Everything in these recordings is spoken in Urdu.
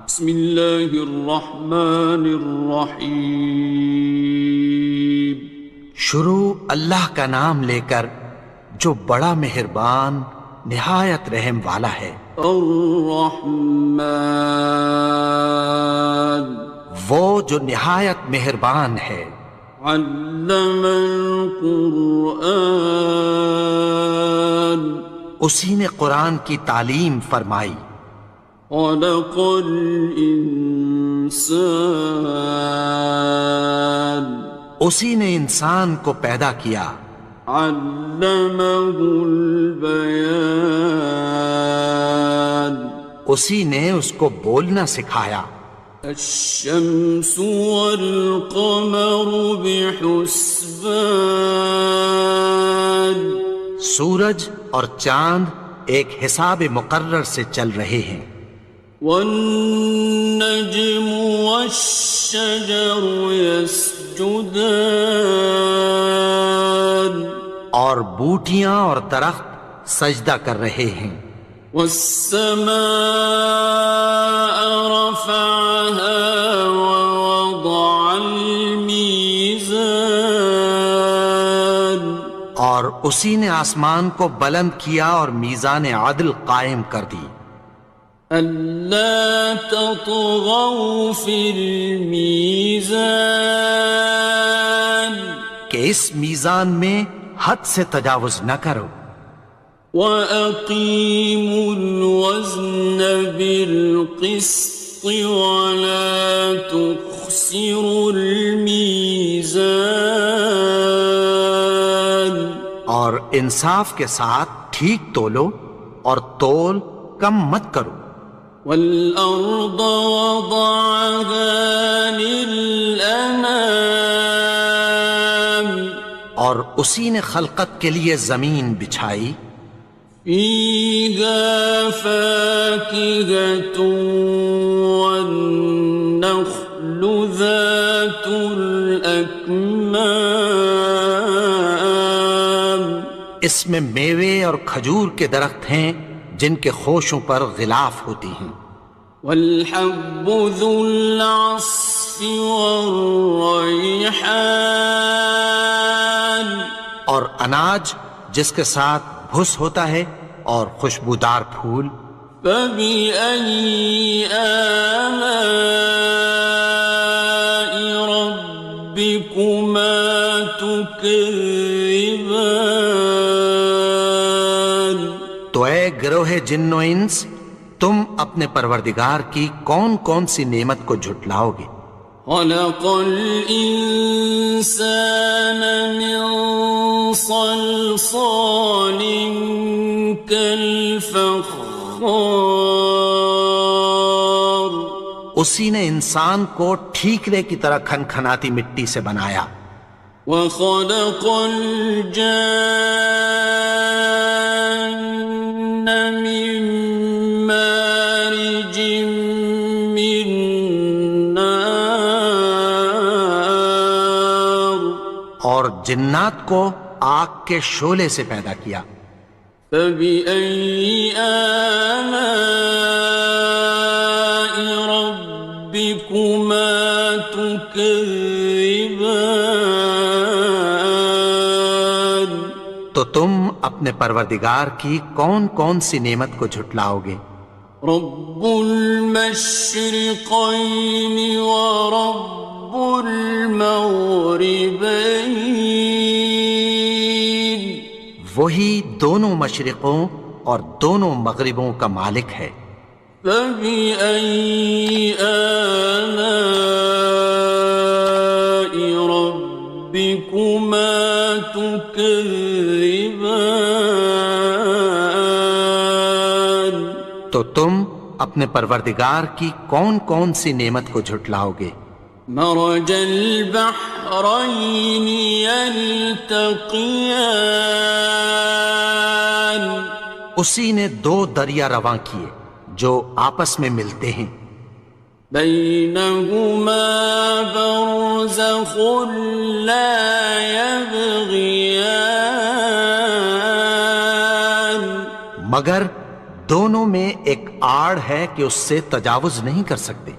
بسم اللہ الرحمن الرحیم۔ شروع اللہ کا نام لے کر جو بڑا مہربان نہایت رحم والا ہے۔ الرحمن، وہ جو نہایت مہربان ہے۔ علم القرآن، اسی نے قرآن کی تعلیم فرمائی۔ خلق الانسان، اسی نے انسان کو پیدا کیا۔ علمہ البیان، اسی نے اس کو بولنا سکھایا۔ الشمس والقمر بحسبان، سورج اور چاند ایک حساب مقرر سے چل رہے ہیں۔ والنجم والشجر يسجدان، اور بوٹیاں اور درخت سجدہ کر رہے ہیں۔ والسماء رفعها ووضع الميزان، اور اسی نے آسمان کو بلند کیا اور میزان عدل قائم کر دی۔ ألا تطغوا في الميزان، کہ اس میزان میں حد سے تجاوز نہ کرو۔ وَأَقِيمُوا الْوَزْنَ بِالْقِسْطِ وَلَا تُخْسِرُوا الْمِيزَانَ، اور انصاف کے ساتھ ٹھیک تولو اور تول کم مت کرو۔ وَالْأَرْضَ وَضَعَهَا لِلْأَنَامِ، اور اسی نے خلقت کے لیے زمین بچھائی۔ فِيهَا فَاكِهَةٌ وَالنَّخْلُ ذَاتُ الْأَكْمَامِ، اس میں میوے اور کھجور کے درخت ہیں جن کے خوشوں پر غلاف ہوتی ہیں۔ وَالْحَبُّ ذُو الْعَصْفِ وَالرَّيْحَانِ، اور اناج جس کے ساتھ بھس ہوتا ہے اور خوشبودار پھول۔ فَبِأَيِّ آلَاءِ رَبِّكُمَا تُكَذِّبَانِ، تو اے گروہ جن و انس، تم اپنے پروردگار کی کون کون سی نعمت کو جھٹلاؤ گے؟ خَلَقَ الْإِنسَانَ مِنْ صَلْصَالٍ كَالْفَخَّارِ، اسی نے انسان کو ٹھیکرے کی طرح کھنکھناتی مٹی سے بنایا۔ وَخَلَقَ الْجَانَّ مِن مَّارِجٍ مِّن نَّارٍ، اور جنات کو آگ کے شعلے سے پیدا کیا۔ فَبِأَيِّ آلَاءِ رَبِّكُمَا تُكَذِّبَانِ، تو تم اپنے پروردگار کی کون کون سی نعمت کو جھٹلاؤ گے؟ رب المشرقين ورب المغربين، وہی دونوں مشرقوں اور دونوں مغربوں کا مالک ہے۔ فَبِأَيِّ آلَاءِ رَبِّكُمَا تُكَذِّبَانِ، تو تم اپنے پروردگار کی کون کون سی نعمت کو جھٹلاؤ گے؟ مرج البحرين يلتقيان، اسی نے دو دریا رواں کیے جو آپس میں ملتے ہیں۔ بينهما برزخ لا يبغيان، مگر دونوں میں ایک آڑ ہے کہ اس سے تجاوز نہیں کر سکتے۔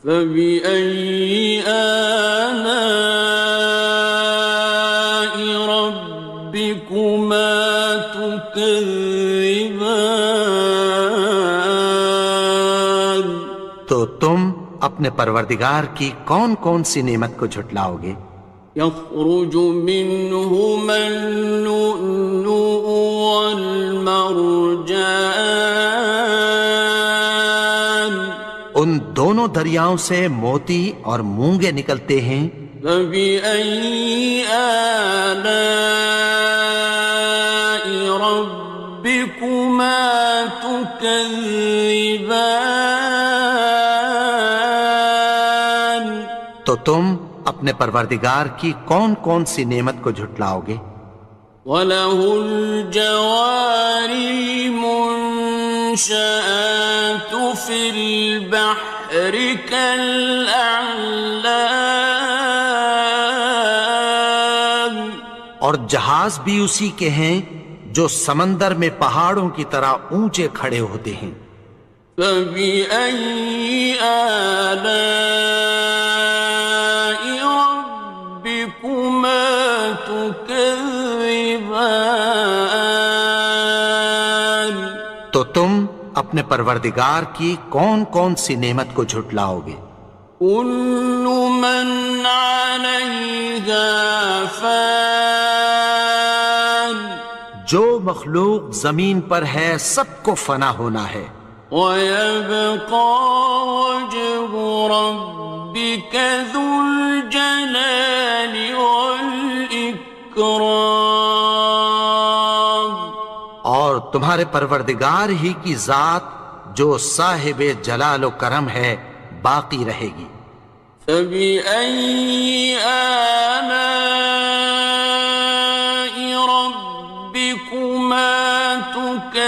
فبأي آلاء ربكما تكذبان؟ تو تم اپنے پروردگار کی کون کون سی نعمت کو جھٹلاؤ گے؟ يخرج منهما اللؤلؤ والمرجان ان دونوں دریاؤں سے موتی اور مونگے نکلتے ہیں۔ فبأي آلاء ربكما تكذبان؟ تو تم اپنے پروردگار کی کون کون سی نعمت کو جھٹلاؤ گے؟ وَلَهُ الْجَوَارِ الْمُنشَآتُ فِي الْبَحْرِ كَالْأَعْلَامِ، اور جہاز بھی اسی کے ہیں جو سمندر میں پہاڑوں کی طرح اونچے کھڑے ہوتے ہیں۔ فَبِأَيِّ آلَاءِ رَبِّكُمَا تُكَذِّبَانِ؟ تو تم اپنے پروردگار کی کون کون سی نعمت کو جھٹلاؤ گے؟ كُلُّ مَنْ عَلَيْهَا فَانٍ، جو مخلوق زمین پر ہے سب کو فنا ہونا ہے۔ وَيَبْقَى وَجْهُ رَبِّكَ ذُو الْجَلَالِ وَالْإِكْرَامِ، اور تمہارے پروردگار ہی کی ذات جو صاحب جلال و کرم ہے باقی رہے گی۔ فَبِأَيِّ آلَاءِ رَبِّكُمَا تُكَذِّبَانِ؟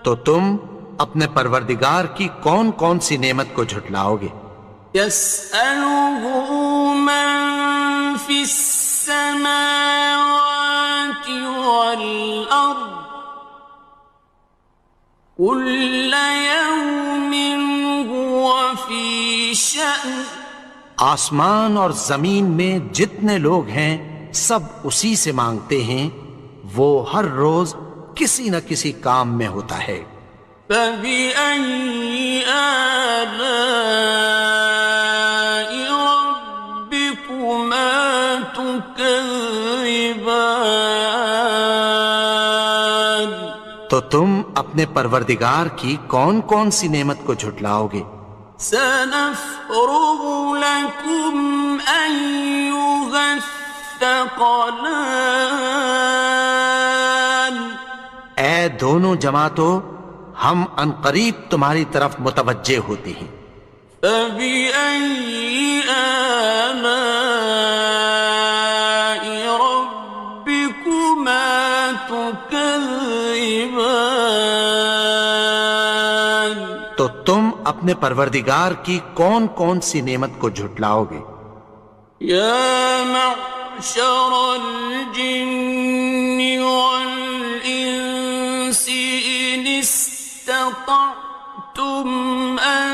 تو تم اپنے پروردگار کی کون کون سی نعمت کو جھٹلاؤ گے؟ يَسْأَلُهُ مَن فِي السَّمَاوَاتِ وَالْأَرْضِ كُلَّ يَوْمٍ هُوَ فِي شَأْنٍ، آسمان اور زمین میں جتنے لوگ ہیں سب اسی سے مانگتے ہیں، وہ ہر روز کسی نہ کسی کام میں ہوتا ہے۔ فَبِأَيِّ آلَاءِ رَبِّكُمَا تُكَذِّبَانِ؟ تو تم اپنے پروردگار کی کون کون سی نعمت کو جھٹلاؤ گے؟ سَنَفْرُغُ لَكُمْ أَيُّهَ الثَّقَلَانِ، اے دونوں جماعتوں، ہم عنقریب تمہاری طرف متوجہ ہوتے ہیں۔ فَبِأَيِّ آلَاءِ رَبِّكُمَا تُكَذِّبَانِ؟ تو تم اپنے پروردگار کی کون کون سی نعمت کو جھٹلاؤ گے؟ يَا مَعْشَرَ الْجِنِّ وَالْإِنسِ إِنِ اسْتَطَعْتُمْ أَن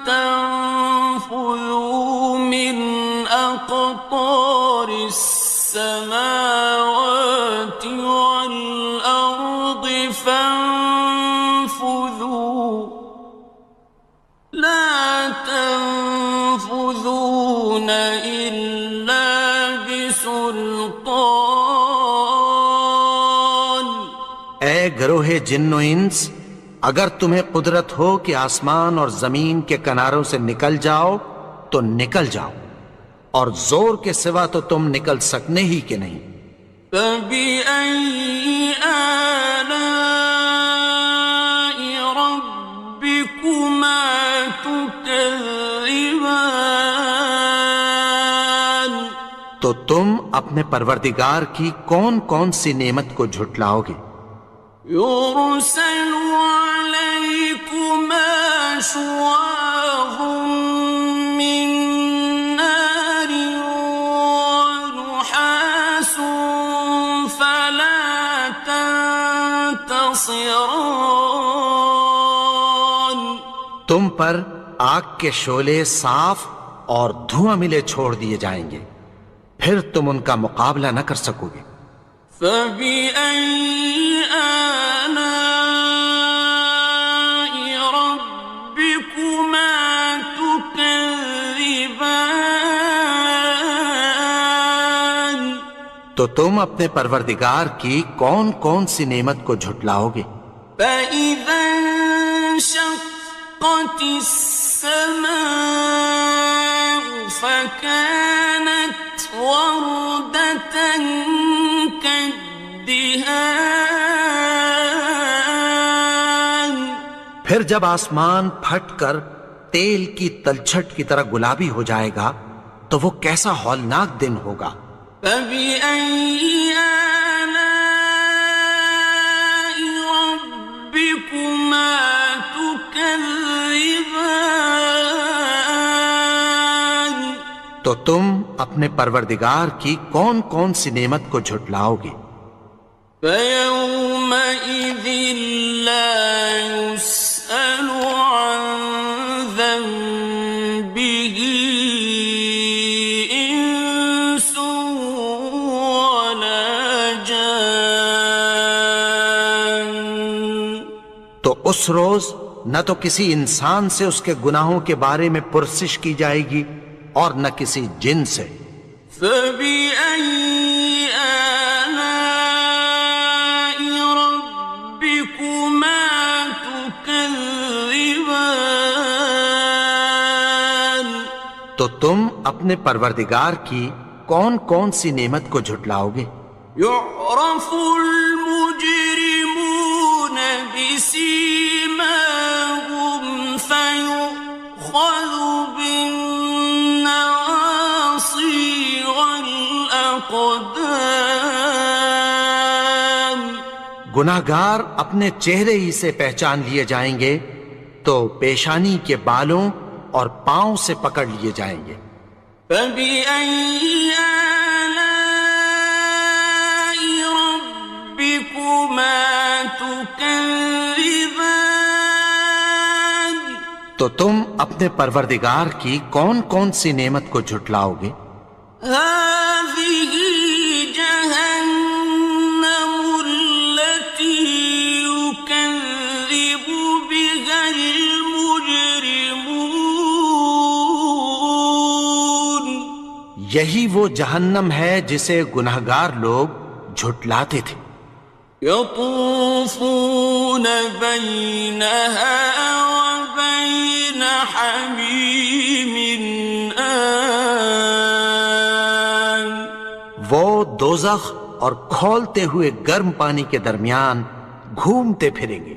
تَنفُذُوا مِنْ أَقْطَارِ السَّمَاوَاتِ وَالْأَرْضِ فَانفُذُوا لَا تَنفُذُونَ إِلَّا بِسُلْطَانٍ۔ اے گروہ جن و انس، اگر تمہیں قدرت ہو کہ آسمان اور زمین کے کناروں سے نکل جاؤ تو نکل جاؤ، اور زور کے سوا تو تم نکل سکنے ہی کہ نہیں۔ فَبِأَيِّ آلَاءِ رَبِّكُمَا تُكَذِّبَانِ؟ تو تم اپنے پروردگار کی کون کون سی نعمت کو جھٹلاؤ گے؟ يُرْسَلُ عَلَيْكُمَا شُوَاظٌ مِّن نَّارٍ وَنُحَاسٌ ناصران. تم پر آگ کے شعلے صاف اور دھواں ملے چھوڑ دیے جائیں گے، پھر تم ان کا مقابلہ نہ کر سکو گے۔ فَبِأَيِّ آلَاءِ رَبِّكُمَا تُكَذِّبَانِ. تو تم اپنے پروردگار کی کون کون سی نعمت کو جھٹلاؤ گے؟ فَإِذَا انشَقَّتِ السَّمَاءُ فَكَانَتْ وَرْدَةً كَالدِّهَانِ. پھر جب آسمان پھٹ کر تیل کی تلچھٹ کی طرح گلابی ہو جائے گا تو وہ کیسا ہولناک دن ہوگا۔ فَبِأَيِّ آلَاءِ رَبِّكُمَا تُكَذِّبَانِ. تو تم اپنے پروردگار کی کون کون سی نعمت کو جھٹلاؤ گے؟ فَيَوْمَئِذٍ لَا يُسْأَلُ عَنْ ذَنبِهِ إِنسٌ وَلَا جَانٌ. تو اس روز نہ تو کسی انسان سے اس کے گناہوں کے بارے میں پرسش کی جائے گی اور نہ کسی جن سے۔ فَبِأَيِّ آلَاءِ رَبِّكُمَا تُكَذِّبَانِ. تو تم اپنے پروردگار کی کون کون سی نعمت کو جھٹلاؤ گے؟ يُعْرَفُ الْمُجْرِمُونَ بِسِيمَاهُمْ فَيُؤْخَذُ بِالنَّوَاصِي وَالْأَقْدَامِ. گناہگار اپنے چہرے ہی سے پہچان لیے جائیں گے تو پیشانی کے بالوں اور پاؤں سے پکڑ لیے جائیں گے۔ فَبِأَيِّ آلَاءِ رَبِّكُمَا تُكَذِّبَانِ. تو تم اپنے پروردگار کی کون کون سی نعمت کو جھٹلاؤ گے؟ هَٰذِهِ جَهَنَّمُ الَّتِي يُكَذِّبُ بِهَا الْمُجْرِمُونَ. یہی وہ جہنم ہے جسے گناہگار لوگ جھٹلاتے تھے۔ يَطُوفُونَ بَيْنَهَا وَبَيْنَ حَمِيمٍ آنٍ. وہ دوزخ اور کھولتے ہوئے گرم پانی کے درمیان گھومتے پھریں گے۔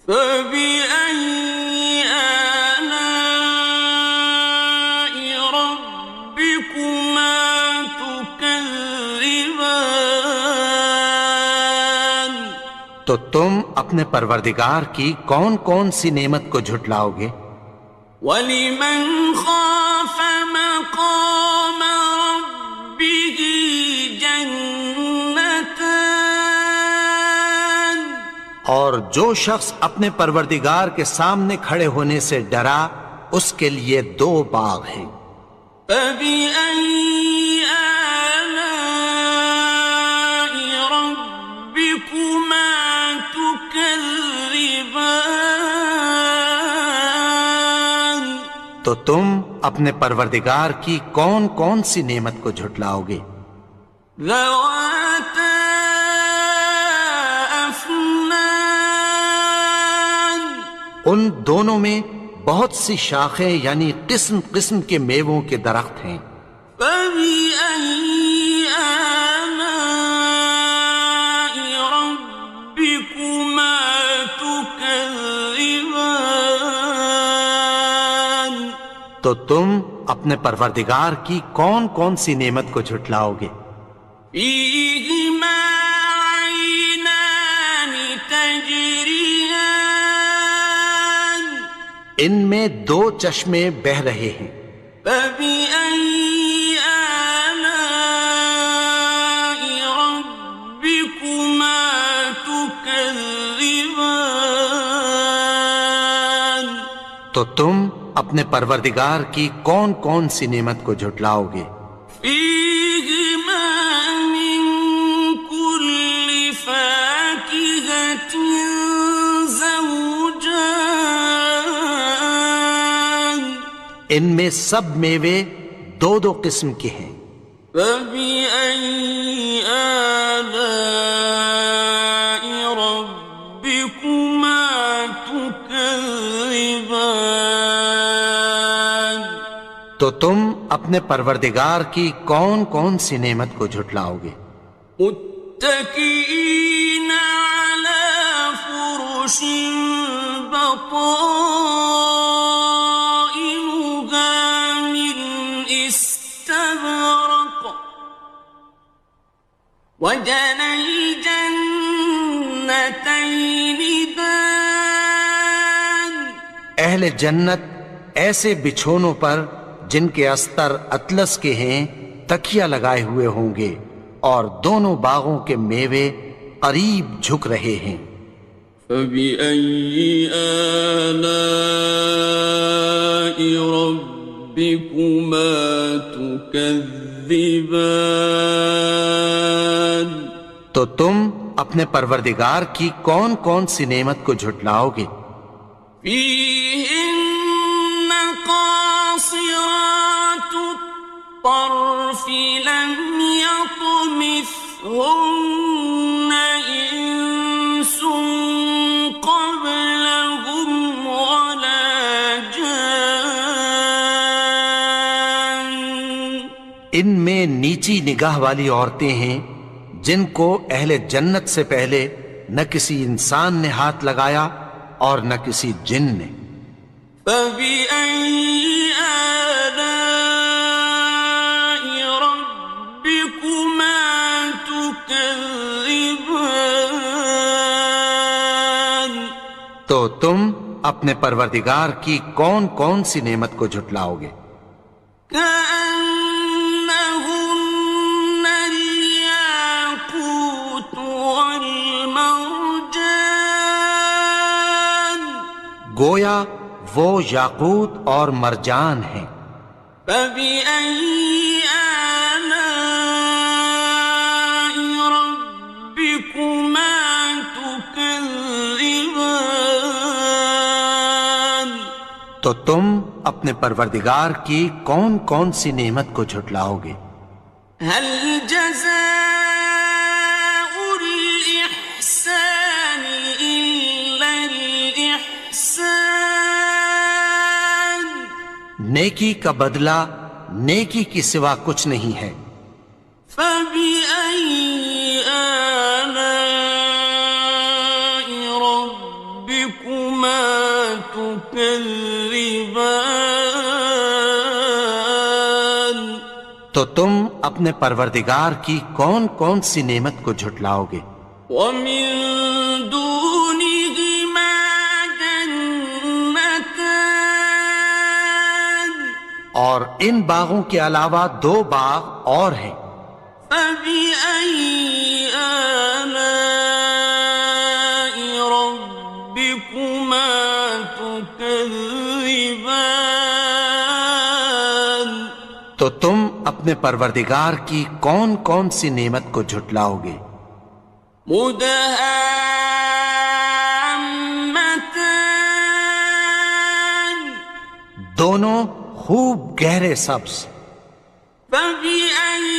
فَبِأَيِّ آلَاءِ رَبِّكُمَا تُكَذِّبَانِ. تو تم اپنے پروردگار کی کون کون سی نعمت کو جھٹلاؤ گے؟ وَلِمَنْ خَافَ مَقَامَ رَبِّهِ جَنَّتَانِ. اور جو شخص اپنے پروردگار کے سامنے کھڑے ہونے سے ڈرا اس کے لیے دو باغ ہیں۔ فَبِأَيِّ آلَاءِ رَبِّكُمَا تُكَذِّبَانِ. تو تم اپنے پروردگار کی کون کون سی نعمت کو جھٹلاؤ گے؟ ذَوَاتَا أَفْنَانٍ. ان دونوں میں بہت سی شاخیں یعنی قسم قسم کے میووں کے درخت ہیں۔ فَبِأَيِّ آلَاءِ رَبِّكُمَا تُكَذِّبَانِ. تو تم اپنے پروردگار کی کون کون سی نعمت کو جھٹلاؤ گے؟ فِيهِمَا عَيْنَانِ تَجْرِيَانِ. ان میں دو چشمے بہہ رہے ہیں۔ فَبِأَيِّ آلَاءِ رَبِّكُمَا تُكَذِّبَانِ. تكذبان تو تم اپنے پروردگار کی کون کون سی نعمت کو جھٹلاؤ گے؟ فيهما من كل فاكهة زوجان ان میں سب میوے دو دو قسم کے ہیں۔ فبأي آلاء ربكما تكذبان تو تم اپنے پروردگار کی کون کون سی نعمت کو جھٹلاؤ گے؟ متكئين على فرش بطائنها من استبرق وجنى الجنتين دان اہل جنت ایسے بچھونوں پر جن کے استر اطلس کے ہیں تکیہ لگائے ہوئے ہوں گے، اور دونوں باغوں کے میوے قریب جھک رہے ہیں۔ فبأي آلاء ربكما تكذبان تو تم اپنے پروردگار کی کون کون سی نعمت کو جھٹلاؤ گے؟ فيهن قاصرات الطرف لم يطمثهن إنس قبلهم ولا جان ان میں نیچی نگاہ والی عورتیں ہیں جن کو اہل جنت سے پہلے نہ کسی انسان نے ہاتھ لگایا اور نہ کسی جن نے۔ فبأي آلاء ربكما تكذبان تو تم اپنے پروردگار کی کون کون سی نعمت کو جھٹلاؤ گے؟ كأنهن الياقوت والمرجان گویا وہ یاقوت اور مرجان ہیں۔ فبأي آلاء ربكما تكذبان تو تم اپنے پروردگار کی کون کون سی نعمت کو جھٹلاؤ گے؟ هل جزاء الإحسان إلا الإحسان نیکی کا بدلہ نیکی کی سوا کچھ نہیں ہے۔ فبأي آلاء ربكما تكذبان تو تم اپنے پروردگار کی کون کون سی نعمت کو جھٹلاؤ گے؟ ومن دونهما جنتان اور ان باغوں کے علاوہ دو باغ اور ہیں۔ فبأي آلاء ربكما تكذبان تو تم اپنے پروردگار کی کون کون سی نعمت کو جھٹلاؤ گے؟ مدهامتان دونوں خوب گہرے سبز۔ فبأي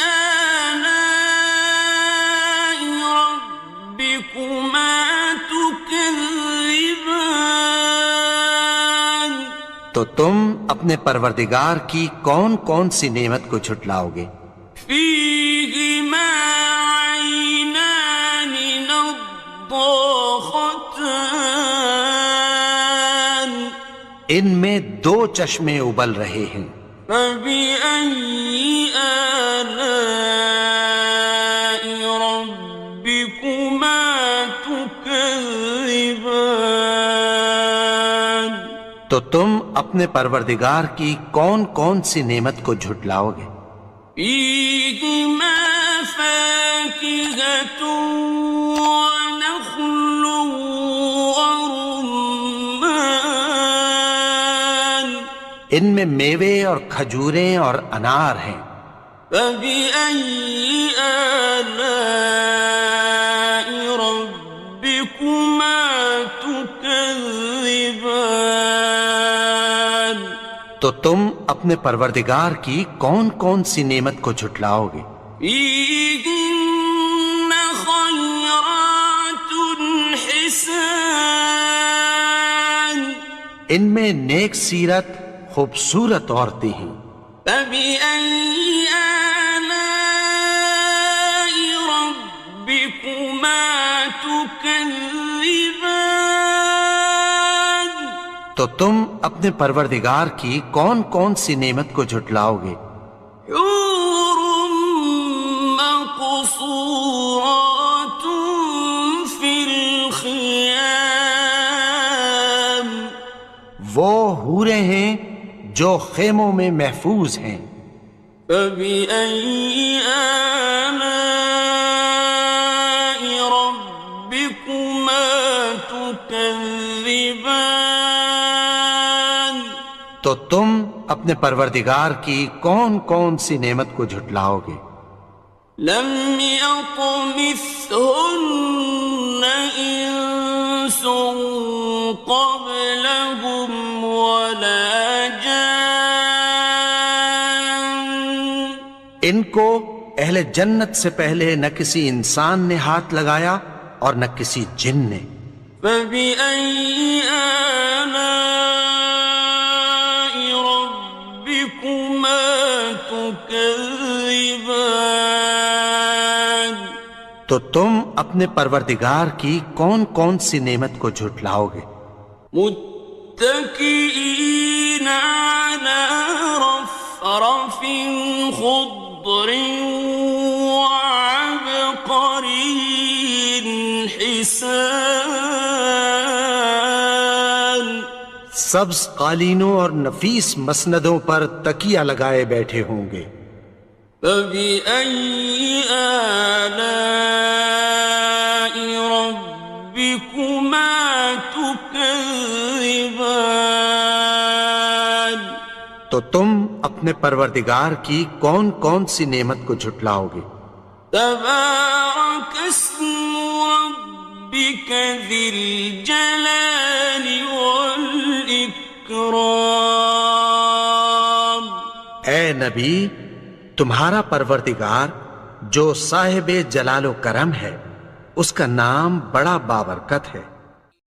آلاء ربكما تكذبان تو تم اپنے پروردگار کی کون کون سی نعمت کو جھٹلاؤ گے؟ فيهما عينان نضاختان ان میں دو چشمے ابل رہے ہیں۔ فبأي آلاء ربكما تكذبان تو تم اپنے پروردگار کی کون کون سی نعمت کو جھٹلاؤ گے؟ فيهما فاكهة ونخل ان میں میوے اور کھجوریں اور انار ہیں۔ فبأي آلاء ربكما تكذبان؟ تو تم اپنے پروردگار کی کون کون سی نعمت کو جھٹلاؤ گے؟ فيهن خيرات حسان، ان میں نیک سیرت خوبصورت عورتیں ہیں۔ فبأي آلاء ربكما تكذبان؟ تو تم اپنے پروردگار کی کون کون سی نعمت کو جھٹلاؤ گے؟ حور مقصورات في الخيام، وہ حوریں ہیں جو خیموں میں محفوظ ہیں۔ فبأي آلاء ربكما تكذبان؟ تو تم اپنے پروردگار کی کون کون سی نعمت کو جھٹلاؤ گے؟ لم يطمثهن إنس قبلهم ولا جان، ان کو اہل جنت سے پہلے نہ کسی انسان نے ہاتھ لگایا اور نہ کسی جن نے۔ فبأي آلاء ربكما تكذبان؟ تو تم اپنے پروردگار کی کون کون سی نعمت کو جھٹلاؤ گے؟ متكئين على رفرف خضر وعبقري حسان، سبز قالینوں اور نفیس مسندوں پر تکیہ لگائے بیٹھے ہوں گے۔ فبأي آلاء ربكما تكذبان؟ تو تم اپنے پروردگار کی کون کون سی نعمت کو جھٹلاؤ گے؟ تبارك اسم ربك ذي الجلال والإكرام۔ اے نبی، تمہارا پروردگار جو صاحب جلال و کرم ہے، اس کا نام بڑا بابرکت ہے۔